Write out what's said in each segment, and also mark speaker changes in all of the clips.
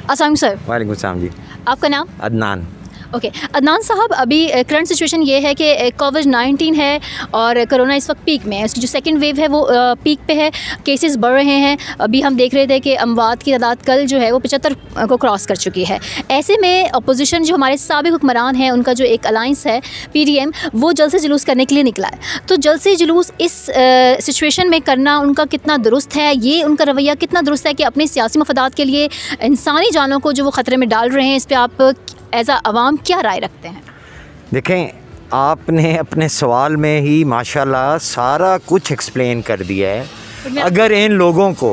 Speaker 1: अस्सलाम सर।
Speaker 2: वालेकुम सलाम जी।
Speaker 1: आपका नाम?
Speaker 2: अदनान।
Speaker 1: ओके अदनान साहब, अभी करंट सिचुएशन ये है कि कोविड-19 है और कोरोना इस वक्त पीक में है। इसकी जो सेकंड वेव है वो पीक पे है, केसेस बढ़ रहे हैं। अभी हम देख रहे थे कि अमवात की तादाद कल जो है वो 75 को क्रॉस कर चुकी है। ऐसे में अपोजिशन जो हमारे साबिक हुक्मरान हैं, उनका जो एक अलाइंस है PDM, वो जल्द से जुलूस करने के लिए निकला है। तो जल्द से जुलूस इस सिचुएशन में करना उनका कितना दुरुस्त है, ये उनका रवैया कितना दुरुस्त है कि अपने सियासी मफादात के लिए इंसानी जानों को जो वो ख़तरे में डाल रहे हैं, इस पर आप एज आ अवाम क्या राय रखते हैं?
Speaker 2: देखें, आपने अपने सवाल में ही माशाल्लाह सारा कुछ एक्सप्लेन कर दिया है। अगर इन लोगों को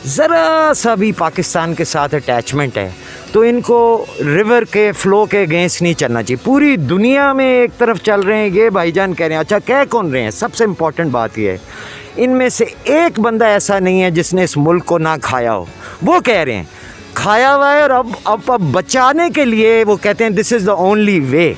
Speaker 2: ज़रा सा भी पाकिस्तान के साथ अटैचमेंट है तो इनको रिवर के फ़्लो के अगेंस्ट नहीं चलना चाहिए। पूरी दुनिया में एक तरफ चल रहे हैं, ये भाईजान कह रहे हैं। अच्छा, कह कौन रहे हैं? सबसे इम्पॉर्टेंट बात यह है, इनमें से एक बंदा ऐसा नहीं है जिसने इस मुल्क को ना खाया हो। वो कह रहे हैं खाया हुआ है और अब बचाने के लिए वो कहते हैं this is the only way.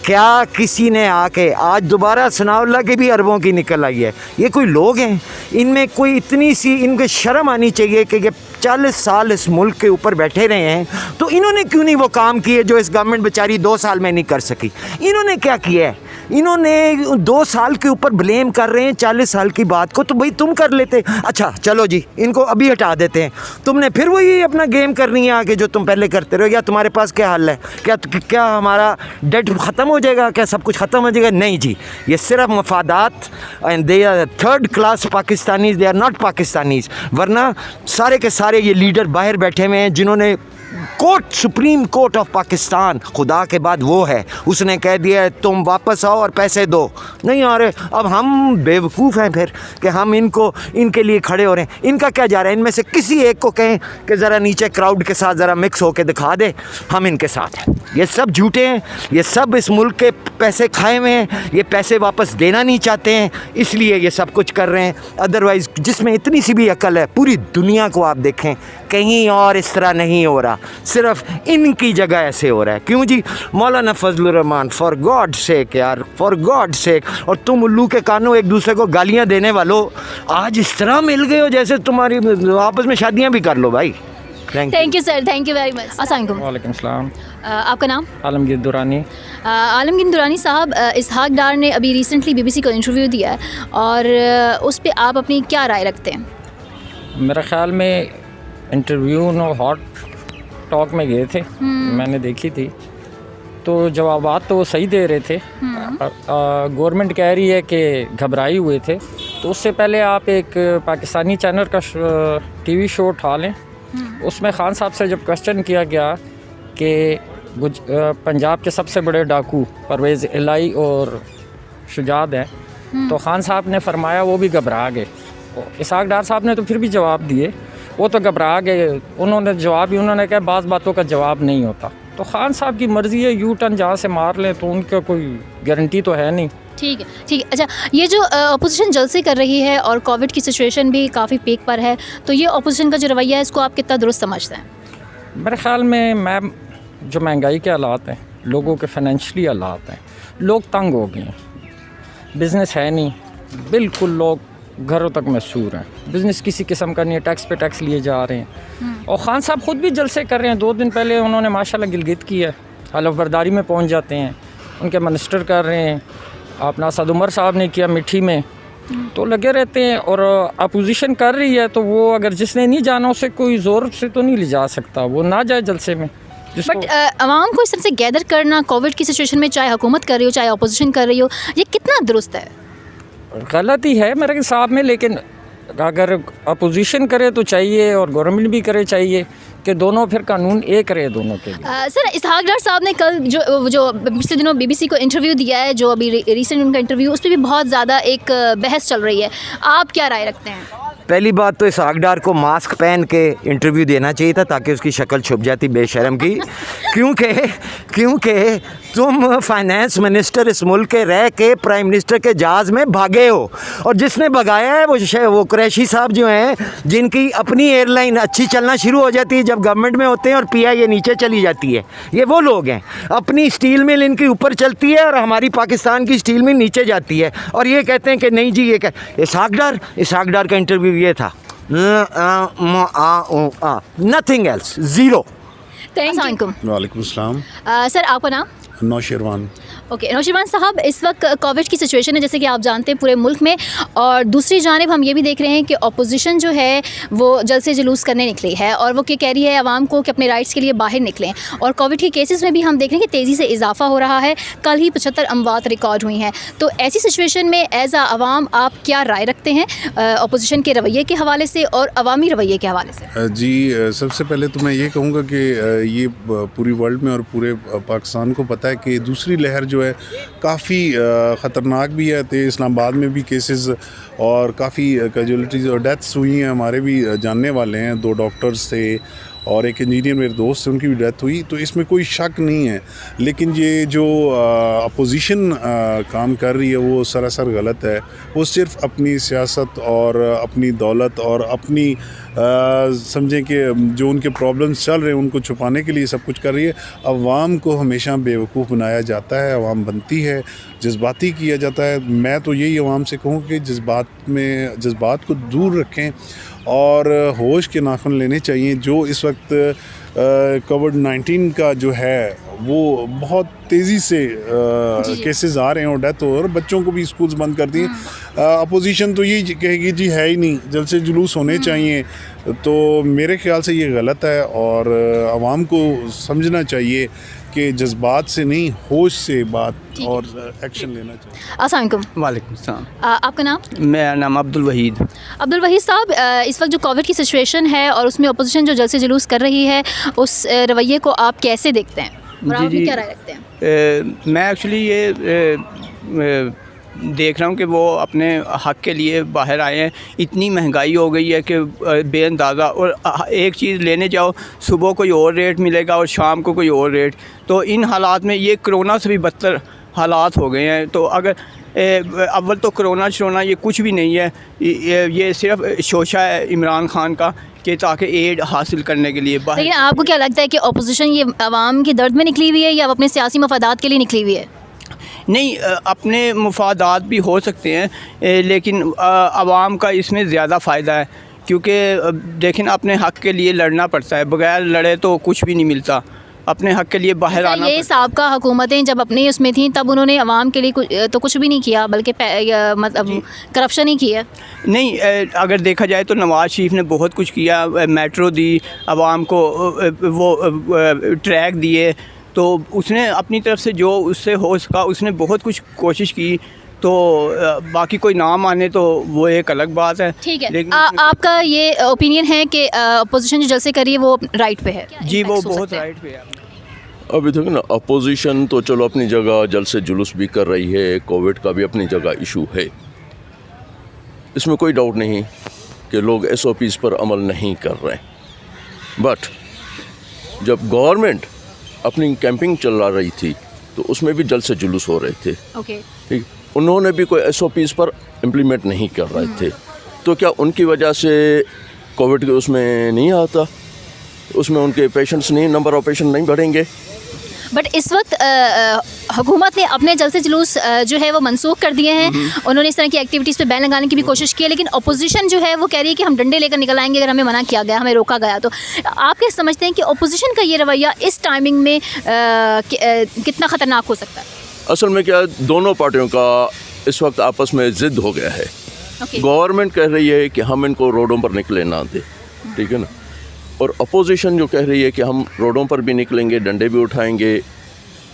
Speaker 2: क्या किसी ने आके आज दोबारा सनाउल्लाह की भी अरबों की निकल आई है? ये कोई लोग हैं? इनमें कोई इतनी सी इनको शर्म आनी चाहिए कि ये 40 साल इस मुल्क के ऊपर बैठे रहे हैं, तो इन्होंने क्यों नहीं वो काम किए जो इस गवर्नमेंट बेचारी 2 साल में नहीं कर सकी? इन्होंने क्या किया है? इन्होंने 2 साल के ऊपर ब्लेम कर रहे हैं 40 साल की बात को। तो भाई तुम कर लेते। अच्छा चलो जी, इनको अभी हटा देते हैं। तुमने फिर वही अपना गेम करनी है आगे जो तुम पहले करते रहो। या तुम्हारे पास क्या हल है? क्या हमारा डेट ख़त्म हो जाएगा? क्या सब कुछ ख़त्म हो जाएगा? नहीं जी, ये सिर्फ मफादात, and they are third class Pakistanis, they are not Pakistanis. वरना सारे के सारे ये लीडर बाहर बैठे हुए हैं जिन्होंने court, supreme court of Pakistan, खुदा के बाद वो है, उसने कह दिया है तुम वापस आओ और पैसे दो। नहीं आ रहे। अब हम बेवकूफ़ हैं फिर कि हम इनके लिए खड़े हो रहे हैं। इनका क्या जा रहा है? इनमें से किसी एक को कहें कि ज़रा नीचे क्राउड के साथ ज़रा मिक्स होकर दिखा दे हम इनके साथ हैं। ये सब झूठे हैं, ये सब इस मुल्क के पैसे खाए हुए हैं, ये पैसे वापस देना नहीं चाहते हैं, इसलिए ये सब कुछ कर रहे हैं। अदरवाइज़ जिसमें इतनी सी भी अकल है, पूरी दुनिया को आप देखें, कहीं और इस तरह नहीं हो रहा, सिर्फ इनकी जगह ऐसे हो रहा है। क्यों जी? मौलाना Fazlur Rahman, for God sake यार, फॉर गॉड सेक। और तुम उल्लू के कानों एक दूसरे को गालियां देने वालों आज इस तरह मिल गए हो जैसे तुम्हारी आपस में शादियां भी कर लो भाई।
Speaker 1: Thank you sir, thank you very much. अस्सलाम
Speaker 3: वालेकुम सलाम।
Speaker 1: आपका नाम?
Speaker 3: आलमगीर दुरानी।
Speaker 1: आलमगीर दुरानी साहब, इसहाक डार ने अभी रिसेंटली BBC को इंटरव्यू दिया है और उस पर आप अपनी क्या राय रखते हैं?
Speaker 3: मेरे ख्याल में इंटरव्यू नो हॉट टॉक में गए थे, मैंने देखी थी, तो जवाबात तो सही दे रहे थे। गवर्नमेंट कह रही है कि घबराए हुए थे, तो उससे पहले आप एक पाकिस्तानी चैनल का TV शो उठा लें। उसमें खान साहब से जब क्वेश्चन किया गया कि पंजाब के सबसे बड़े डाकू परवेज़ इलाही और शुजात हैं, तो खान साहब ने फरमाया वो भी घबरा गए। इसहाक डार साहब ने तो फिर भी जवाब दिए, वो तो घबरा गए। उन्होंने कहा बाज़ बातों का जवाब नहीं होता। तो खान साहब की मर्ज़ी है, यू टर्न जहाँ से मार लें, तो उनका कोई गारंटी तो है नहीं।
Speaker 1: ठीक है, ठीक है। अच्छा, ये जो अपोजिशन जलसे कर रही है और कोविड की सिचुएशन भी काफ़ी पीक पर है, तो ये अपोजिशन का जो रवैया है इसको आप कितना दुरुस्त समझते हैं?
Speaker 3: मेरे ख्याल में मैम, जो महंगाई के हालात हैं, लोगों के फाइनेंशियली हालात हैं, लोग तंग हो गए हैं, बिज़नेस है नहीं, बिल्कुल लोग घरों तक महसूर हैं, बिज़नेस किसी किस्म का नहीं है, टैक्स पे टैक्स लिए जा रहे हैं। और ख़ान साहब ख़ुद भी जलसे कर रहे हैं। 2 दिन पहले उन्होंने माशाल्लाह गिलगित किया, हलफ बर्दारी में पहुंच जाते हैं, उनके मिनिस्टर कर रहे हैं, अपना असद उमर साहब ने किया मिठी में, तो लगे रहते हैं। और अपोजिशन कर रही है, तो वो अगर जिसने नहीं जाना उसे कोई ज़ोर से तो नहीं ले जा सकता, वो ना जाए जलसे में।
Speaker 1: बट अवाम को इस तरह से गैदर करना कोविड की सिचुएशन में, चाहे हुकूमत कर रही हो चाहे अपोजिशन कर रही हो, ये कितना दुरुस्त है?
Speaker 3: गलत ही है मेरे हिसाब में, लेकिन अगर अपोजिशन करे तो चाहिए और गवर्नमेंट भी करे चाहिए कि दोनों फिर कानून एक रहे दोनों के लिए।
Speaker 1: सर, इसहाक डार साहब ने कल जो पिछले दिनों BBC को इंटरव्यू दिया है, जो अभी रिसेंट उनका इंटरव्यू, उस पर भी बहुत ज़्यादा एक बहस चल रही है। आप क्या राय रखते हैं?
Speaker 2: पहली बात तो इसहाक डार को मास्क पहन के इंटरव्यू देना चाहिए था ताकि उसकी शक्ल छुप जाती बेशर्म की। क्योंकि तुम फाइनेंस मिनिस्टर इस मुल्क के रह के प्राइम मिनिस्टर के जहाज़ में भागे हो, और जिसने भगाया है वो कुरैशी साहब जो हैं, जिनकी अपनी एयरलाइन अच्छी चलना शुरू हो जाती है जब गवर्नमेंट में होते हैं और PI नीचे चली जाती है। ये वो लोग हैं, अपनी स्टील मिल इनकी ऊपर चलती है और हमारी पाकिस्तान की स्टील मिल नीचे जाती है, और ये कहते हैं कि नहीं जी ये इसहाक डार का इंटरव्यू ये था, nothing else, zero.
Speaker 1: Thank you.
Speaker 4: वालेकुम अस्सलाम।
Speaker 1: सर आपका नाम?
Speaker 4: नौशेरवान।
Speaker 1: ओके नौशेरवान साहब, इस वक्त कोविड की सिचुएशन है जैसे कि आप जानते हैं पूरे मुल्क में, और दूसरी जानिब हम ये भी देख रहे हैं कि अपोजिशन जो है वो जल्द से जुलूस करने निकली है और वो क्या कह रही है आवाम को कि अपने राइट्स के लिए बाहर निकलें, और कोविड के केसेस में भी हम देख रहे हैं कि तेज़ी से इजाफा हो रहा है। कल ही 75 अमवात रिकॉर्ड हुई हैं। तो ऐसी सिचुएशन में एज आवाम आप क्या राय रखते हैं अपोजिशन के रवैये के हवाले से और अवामी रवैये के हवाले से?
Speaker 4: जी, सबसे पहले तो मैं ये कहूँगा कि ये पूरी वर्ल्ड में और पूरे पाकिस्तान को पता है कि दूसरी लहर जो है काफ़ी ख़तरनाक भी है। तो इस्लामाबाद में भी केसेस और काफ़ी कैजुअलिटीज़ और डेथ्स हुई हैं। हमारे भी जानने वाले हैं, 2 डॉक्टर्स थे और एक इंजीनियर मेरे दोस्त थे, उनकी भी डेथ हुई। तो इसमें कोई शक नहीं है, लेकिन ये जो अपोजिशन काम कर रही है वो सरासर गलत है। वो सिर्फ अपनी सियासत और अपनी दौलत और अपनी समझें कि जो उनके प्रॉब्लम्स चल रहे हैं उनको छुपाने के लिए सब कुछ कर रही है। अवाम को हमेशा बेवकूफ़ बनाया जाता है, अवाम बनती है, जज्बाती किया जाता है। मैं तो यही अवाम से कहूँ कि जज्बात को दूर रखें और होश के नाखून लेने चाहिए। जो इस वक्त कोविड-19 का जो है वो बहुत तेज़ी से केसेस आ रहे हैं और डेथ हो, और बच्चों को भी स्कूल्स बंद कर दिए। अपोजिशन तो यही कहेगी जी है ही नहीं, जल्द से जुलूस होने चाहिए। तो मेरे ख्याल से ये गलत है और आवाम को समझना चाहिए कि जज्बात से नहीं, होश से बात और एक्शन लेना चाहिए।
Speaker 1: अस्सलाम वालेकुम।
Speaker 5: वालेकुम सलाम।
Speaker 1: आपका नाम?
Speaker 5: मेरा नाम अब्दुल वहीद।
Speaker 1: अब्दुल वहीद साहब, इस वक्त जो कोविड की सिचुएशन है और उसमें अपोजिशन जो जल्द से जुलूस कर रही है, उस रवैये को आप कैसे देखते हैं और आप क्या राय रखते हैं?
Speaker 5: मैं एक्चुअली ये देख रहा हूँ कि वो अपने हक़ के लिए बाहर आए हैं। इतनी महंगाई हो गई है कि बेअंदाज़ा, और एक चीज़ लेने जाओ सुबह कोई और रेट मिलेगा और शाम को कोई और रेट। तो इन हालात में ये कोरोना से भी बदतर हालात हो गए हैं। तो अगर अव्वल तो कोरोना ये कुछ भी नहीं है, ये सिर्फ शोशा है इमरान खान का कि ताकि एड हासिल करने के लिए बाहर।
Speaker 1: लेकिन आपको क्या लगता है कि अपोजिशन ये आवाम के दर्द में निकली हुई है या अपने सियासी मफादात के लिए निकली हुई है?
Speaker 5: नहीं, अपने मुफादात भी हो सकते हैं, लेकिन आवाम का इसमें ज़्यादा फ़ायदा है, क्योंकि देखें अपने हक़ के लिए लड़ना पड़ता है। बगैर लड़े तो कुछ भी नहीं मिलता। अपने हक़ के लिए बाहर आना।
Speaker 1: ये साबका हुकूमतें जब अपनी उसमें थी तब उन्होंने आवाम के लिए तो कुछ भी नहीं किया, बल्कि मतलब करप्शन ही किया।
Speaker 5: नहीं, अगर देखा जाए तो नवाज़ शरीफ ने बहुत कुछ किया। मेट्रो दी आवाम को, वो ट्रैक दिए, तो उसने अपनी तरफ से जो उससे हो सका उसने बहुत कुछ कोशिश की। तो बाकी कोई ना माने तो वो एक अलग बात है।
Speaker 1: ठीक है, लेकिन आपका ये ओपिनियन है कि अपोजिशन जो जलसे कर रही है वो राइट पे है?
Speaker 5: जी, वो बहुत राइट पे है।
Speaker 6: अभी तक ना अपोजिशन तो चलो अपनी जगह जल्द से जुलूस भी कर रही है, कोविड का भी अपनी जगह इशू है, इसमें कोई डाउट नहीं कि लोग SOPs पर अमल नहीं कर रहे हैं। बट जब गवर्नमेंट अपनी कैंपिंग चला रही थी तो उसमें भी जल्द से जुलूस हो रहे थे।
Speaker 1: ओके,
Speaker 6: ठीक, उन्होंने भी कोई SOPs पर इम्प्लीमेंट नहीं कर रहे थे। तो क्या उनकी वजह से कोविड के उसमें नहीं आता, उसमें उनके पेशेंट्स नहीं, नंबर ऑफ पेशेंट नहीं बढ़ेंगे?
Speaker 1: बट इस वक्त हुकूमत ने अपने जलसे जुलूस जो है वो मनसूख कर दिए हैं। उन्होंने इस तरह की एक्टिविटीज़ पे बैन लगाने की भी कोशिश की है, लेकिन अपोजिशन जो है वो कह रही है कि हम डंडे लेकर निकल आएंगे अगर हमें मना किया गया, हमें रोका गया। तो आप क्या समझते हैं कि अपोजिशन का ये रवैया इस टाइमिंग में कितना ख़तरनाक हो सकता है?
Speaker 6: असल में क्या, दोनों पार्टियों का इस वक्त आपस में ज़िद हो गया है। गवर्नमेंट कह रही है कि हम इनको रोडों पर निकले ना दें, ठीक है ना, और अपोजिशन जो कह रही है कि हम रोडों पर भी निकलेंगे, डंडे भी उठाएंगे।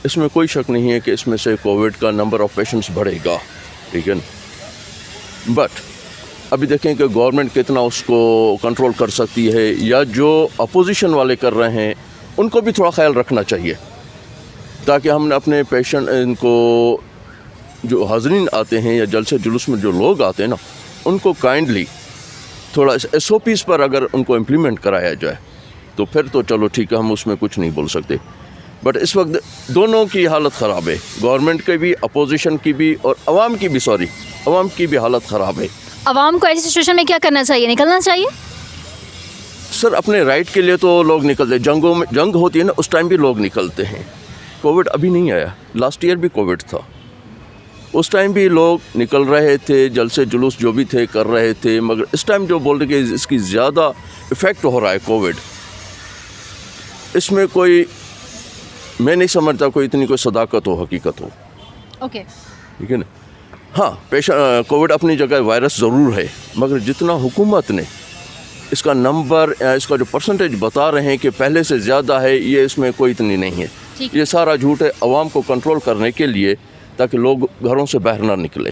Speaker 6: इसमें कोई शक नहीं है कि इसमें से कोविड का नंबर ऑफ़ पेशेंट्स बढ़ेगा, ठीक है ना। बट अभी देखें कि गवर्नमेंट कितना उसको कंट्रोल कर सकती है, या जो अपोजिशन वाले कर रहे हैं उनको भी थोड़ा ख्याल रखना चाहिए, ताकि हम अपने पेशेंट इनको जो हाज़रीन आते हैं या जलसे जुलूस में जो लोग आते हैं ना, उनको काइंडली थोड़ा SOPs पर अगर उनको इम्प्लीमेंट कराया जाए तो फिर तो चलो ठीक है, हम उसमें कुछ नहीं बोल सकते। बट इस वक्त दोनों की हालत ख़राब है, गवर्नमेंट की भी, अपोजिशन की भी, और आवाम की भी, आवाम की भी हालत ख़राब है।
Speaker 1: आवाम को ऐसी सिचुएशन में क्या करना चाहिए? निकलना चाहिए
Speaker 6: सर, अपने राइट के लिए तो लोग निकलते हैं। जंगों में जंग होती है ना, उस टाइम भी लोग निकलते हैं। कोविड अभी नहीं आया, लास्ट ईयर भी कोविड था, उस टाइम भी लोग निकल रहे थे, जलसे जुलूस जो भी थे कर रहे थे। मगर इस टाइम जो बोल रहे कि इसकी ज़्यादा इफ़ेक्ट हो रहा है कोविड, इसमें कोई, मैं नहीं समझता कोई इतनी कोई सदाकत हो, हकीकत हो।
Speaker 1: ओके,
Speaker 6: ठीक है ना। हाँ, कोविड अपनी जगह वायरस ज़रूर है, मगर जितना हुकूमत ने इसका नंबर, इसका जो परसेंटेज बता रहे हैं कि पहले से ज़्यादा है, ये इसमें कोई इतनी नहीं है। ये सारा झूठ है, आवाम को कंट्रोल करने के लिए, ताकि लोग घरों से बाहर ना निकले।